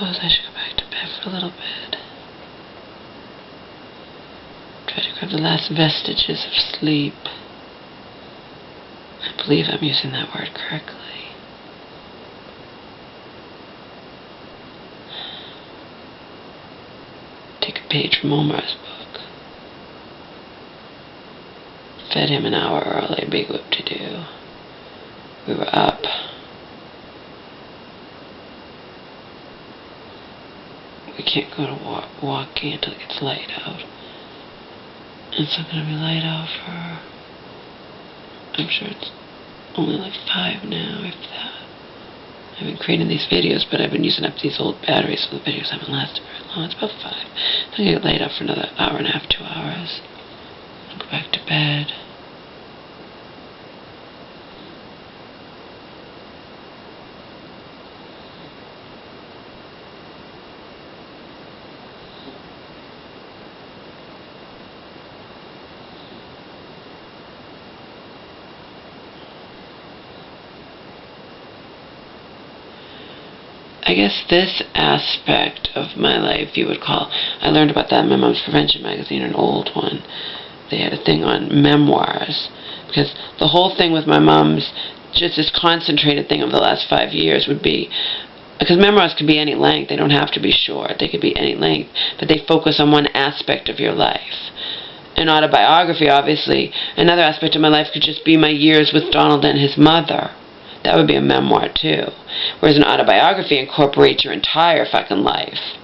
suppose I should go back to bed for a little bit. Try to grab the last vestiges of sleep. I believe I'm using that word correctly. Take a page from Omar's book. Fed him an hour early, big whoop to do. We were up. We can't go to walking until it gets light out. It's not going to be light out for, I'm sure it's only like 5 now, if that. I've been creating these videos, but I've been using up these old batteries, so the videos haven't lasted very long. It's about 5. I'm going to get laid out for another hour and a half, 2 hours. I'll go back to bed. I guess this aspect of my life you would call, I learned about that in my mom's Prevention magazine, an old one. They had a thing on memoirs, because the whole thing with my mom's, just this concentrated thing of the last 5 years would be, because memoirs could be any length, they don't have to be short, they could be any length, but they focus on one aspect of your life. An autobiography, obviously, another aspect of my life could just be my years with Donald and his mother. That would be a memoir, too. Whereas an autobiography incorporates your entire fucking life.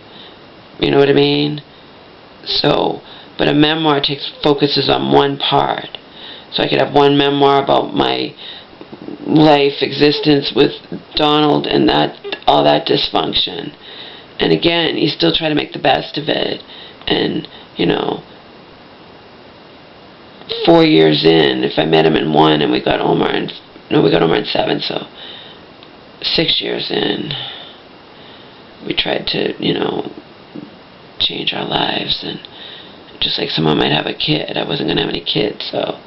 You know what I mean? So, but a memoir focuses on one part. So I could have one memoir about my life existence with Donald and all that dysfunction. And again, you still try to make the best of it. And, 4 years in, if I met him in 1 and we got Omar in 7, so 6 years in, we tried to, change our lives, and just like someone might have a kid, I wasn't going to have any kids, so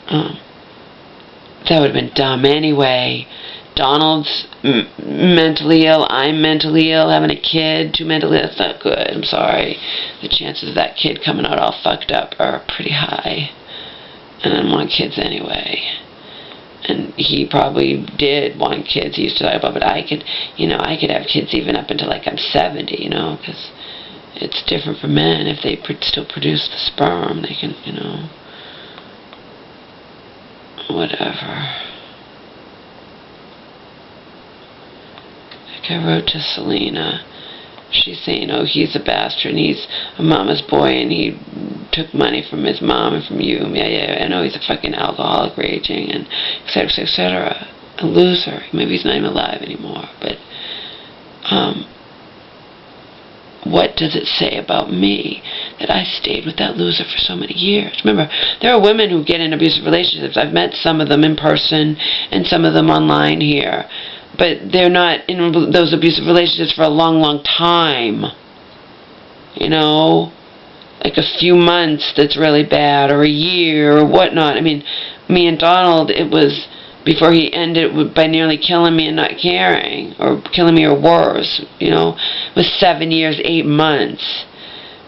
that would have been dumb anyway. Donald's mentally ill, I'm mentally ill, having a kid, 2 mentally ill, that's not good, I'm sorry. The chances of that kid coming out all fucked up are pretty high, and I don't want kids anyway. And he probably did want kids. He used to talk about, but I could have kids even up until like I'm 70, because it's different for men. If they still produce the sperm, they can, whatever. Like I wrote to Selena. She's saying, oh, he's a bastard, and he's a mama's boy, and he took money from his mom and from you. Yeah, I know he's a fucking alcoholic raging, and etc., etc. A loser. Maybe he's not even alive anymore, but what does it say about me that I stayed with that loser for so many years? Remember, there are women who get in abusive relationships. I've met some of them in person and some of them online here. But they're not in those abusive relationships for a long, long time. Like a few months that's really bad, or a year, or whatnot. I mean, me and Donald, it was before he ended by nearly killing me and not caring, or killing me or worse, it was 7 years, 8 months.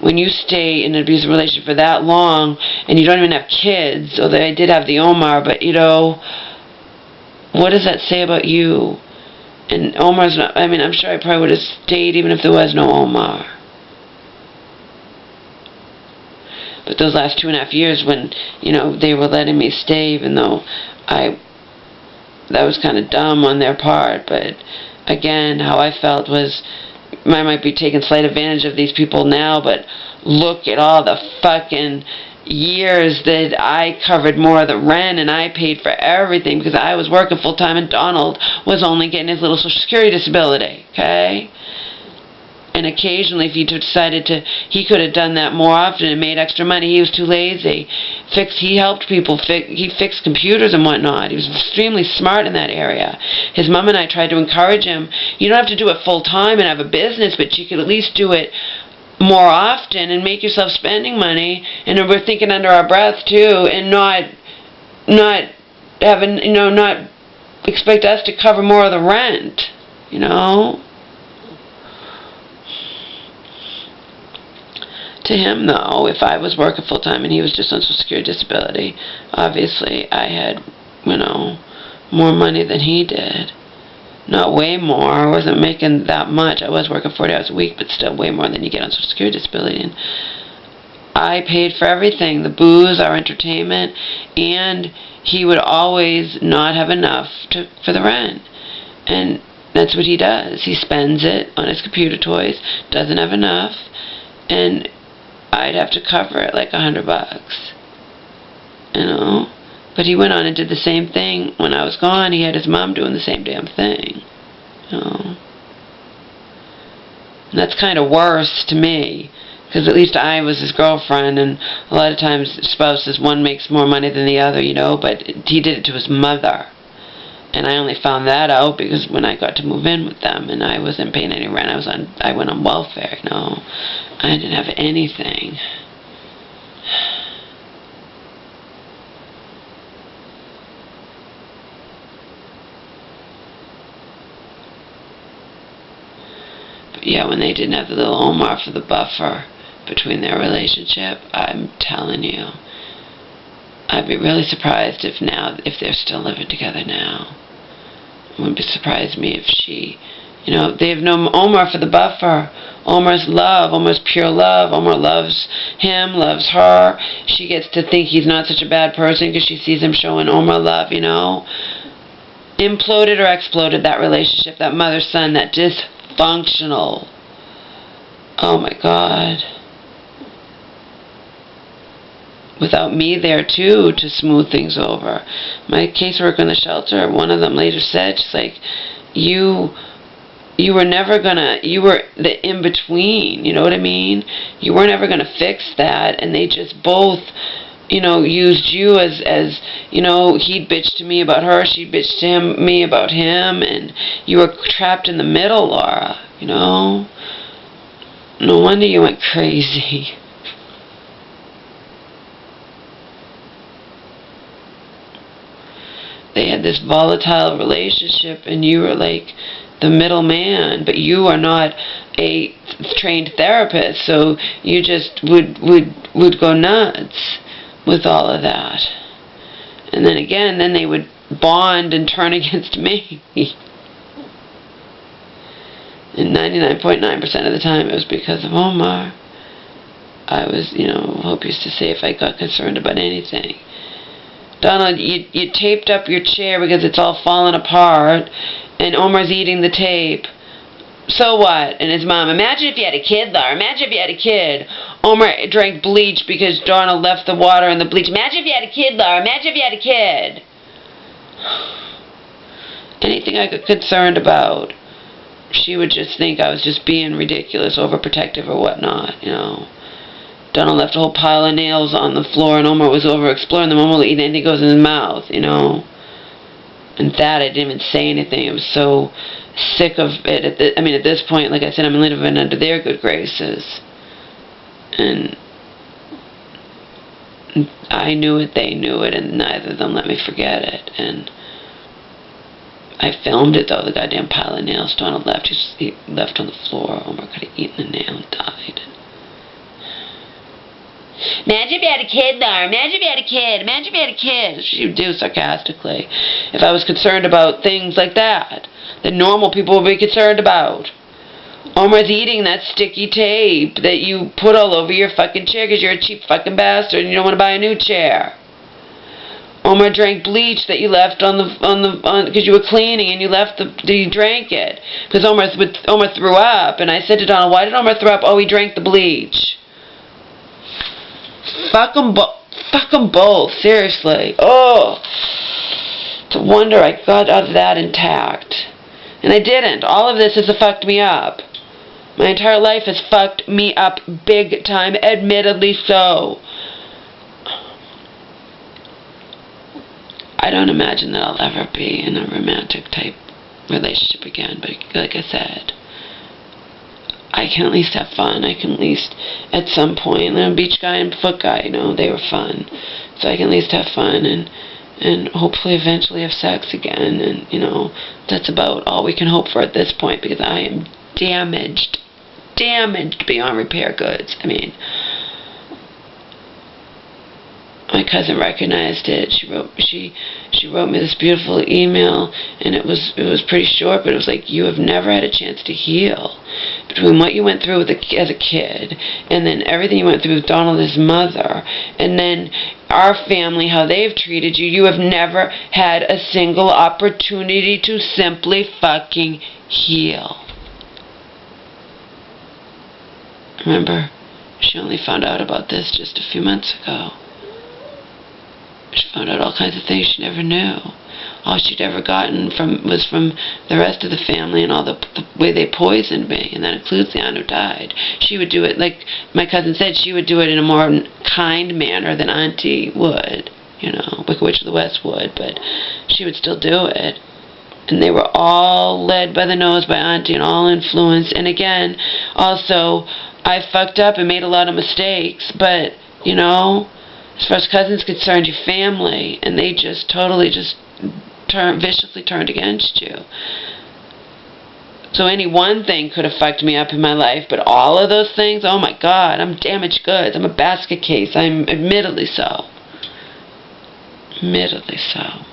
When you stay in an abusive relationship for that long, and you don't even have kids, although I did have the Omar, but what does that say about you? And Omar's not, I'm sure I probably would have stayed even if there was no Omar. But those last 2.5 years when, they were letting me stay, even though that was kind of dumb on their part, but again, how I felt was, I might be taking slight advantage of these people now, but look at all the fucking years that I covered more of the rent and I paid for everything because I was working full time and Donald was only getting his little Social Security disability, okay? And occasionally if he decided to, he could have done that more often and made extra money. He was too lazy. He helped people, he fixed computers and whatnot. He was extremely smart in that area. His mom and I tried to encourage him, you don't have to do it full time and have a business, but you could at least do it more often and make yourself spending money, and we're thinking under our breath too, and not having, not expect us to cover more of the rent, To him, though, if I was working full-time and he was just on Social Security disability, obviously I had, more money than he did. Not way more. I wasn't making that much. I was working 40 hours a week, but still way more than you get on Social Security disability. And I paid for everything, the booze, our entertainment, and he would always not have enough for the rent. And that's what he does. He spends it on his computer toys, doesn't have enough, and I'd have to cover it like $100, But he went on and did the same thing when I was gone. He had his mom doing the same damn thing, And that's kind of worse to me, because at least I was his girlfriend, and a lot of times spouses, one makes more money than the other, but he did it to his mother. And I only found that out because when I got to move in with them, and I wasn't paying any rent, I went on welfare, I didn't have anything. But yeah, when they didn't have the little Omar for the buffer between their relationship, I'm telling you, I'd be really surprised if they're still living together now. It wouldn't surprise me if she, they have no Omar for the buffer. Omar's love, Omar's pure love. Omar loves him, loves her. She gets to think he's not such a bad person because she sees him showing Omar love, Imploded or exploded, that relationship, that mother-son, that dysfunctional. Oh my God. Without me there too to smooth things over. My caseworker in the shelter, one of them later said, she's like, you were never gonna, you were the in-between, you know what I mean? You weren't ever gonna fix that, and they just both, used you as he'd bitch to me about her, she'd bitch to me about him, and you were trapped in the middle, Laura, No wonder you went crazy. They had this volatile relationship, and you were like the middleman, but you are not a trained therapist, so you just would go nuts with all of that. And then again, they would bond and turn against me. And 99.9% of the time it was because of Omar. I was, Hope used to say if I got concerned about anything. Donald, you taped up your chair because it's all falling apart, and Omar's eating the tape. So what? And his mom, imagine if you had a kid, Laura. Imagine if you had a kid. Omar drank bleach because Donald left the water in the bleach. Imagine if you had a kid, Laura. Imagine if you had a kid. Anything I got concerned about, she would just think I was just being ridiculous, overprotective or whatnot, Donald left a whole pile of nails on the floor, and Omar was over exploring them. Omar would eat anything that goes in his mouth, And that, I didn't even say anything. I was so sick of it. At this point, like I said, I'm living under their good graces. And I knew it, they knew it, and neither of them let me forget it. And I filmed it, though, the goddamn pile of nails Donald left. He left on the floor. Omar could have eaten the nail and died. Imagine if you had a kid, Laura. Imagine if you had a kid. Imagine if you had a kid. She would do sarcastically. If I was concerned about things like that normal people would be concerned about. Omar's eating that sticky tape that you put all over your fucking chair because you're a cheap fucking bastard and you don't want to buy a new chair. Omar drank bleach that you left on because you were cleaning and you drank it because Omar threw up, and I said to Donald, why did Omar throw up? Oh, he drank the bleach. Fuck them both, seriously. Oh, it's a wonder I got out of that intact. And I didn't. All of this has fucked me up. My entire life has fucked me up big time, admittedly so. I don't imagine that I'll ever be in a romantic type relationship again, but like I said, I can at least have fun. I can at least, at some point, beach guy and foot guy, they were fun. So I can at least have fun and hopefully eventually have sex again. And, that's about all we can hope for at this point, because I am damaged beyond repair goods. my cousin recognized it. She wrote me this beautiful email, and it was pretty short, but it was like, you have never had a chance to heal. Between what you went through as a kid, and then everything you went through with Donald and his mother, and then our family, how they've treated you, you have never had a single opportunity to simply fucking heal. Remember, she only found out about this just a few months ago. She found out all kinds of things she never knew. All she'd ever gotten was from the rest of the family and all the way they poisoned me, and that includes the aunt who died. She would do it, like my cousin said, she would do it in a more kind manner than Auntie would, you know, Wicked Witch of the West would, but she would still do it. And they were all led by the nose by Auntie and all influenced. And again, also, I fucked up and made a lot of mistakes, but, you know, as far as cousins concerned, your family, and they just totally viciously turned against you. So any one thing could have fucked me up in my life, but all of those things, oh my God, I'm damaged goods. I'm a basket case. I'm admittedly so. Admittedly so.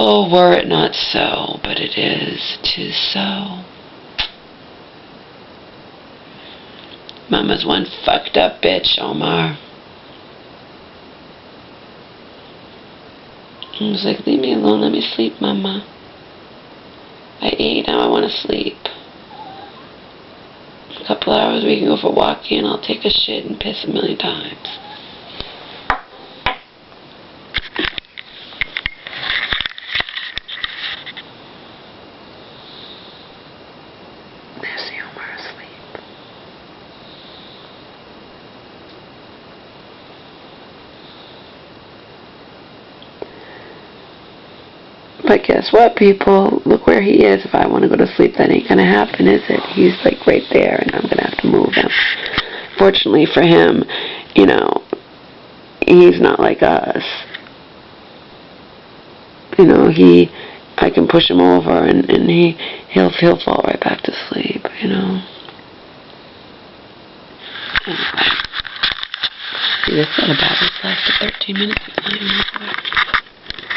Oh, were it not so, but it is, 'tis so. Mama's one fucked up bitch, Omar. I was like, leave me alone, let me sleep, Mama. I ate, now I want to sleep. A couple hours we can go for walking and I'll take a shit and piss a million times. But guess what, people? Look where he is. If I want to go to sleep, that ain't gonna happen, is it? He's like right there, and I'm gonna have to move him. Fortunately for him, you know, he's not like us. You know, I can push him over, and he'll fall right back to sleep. You know. Anyway, see, this little battery's lasted 13 minutes.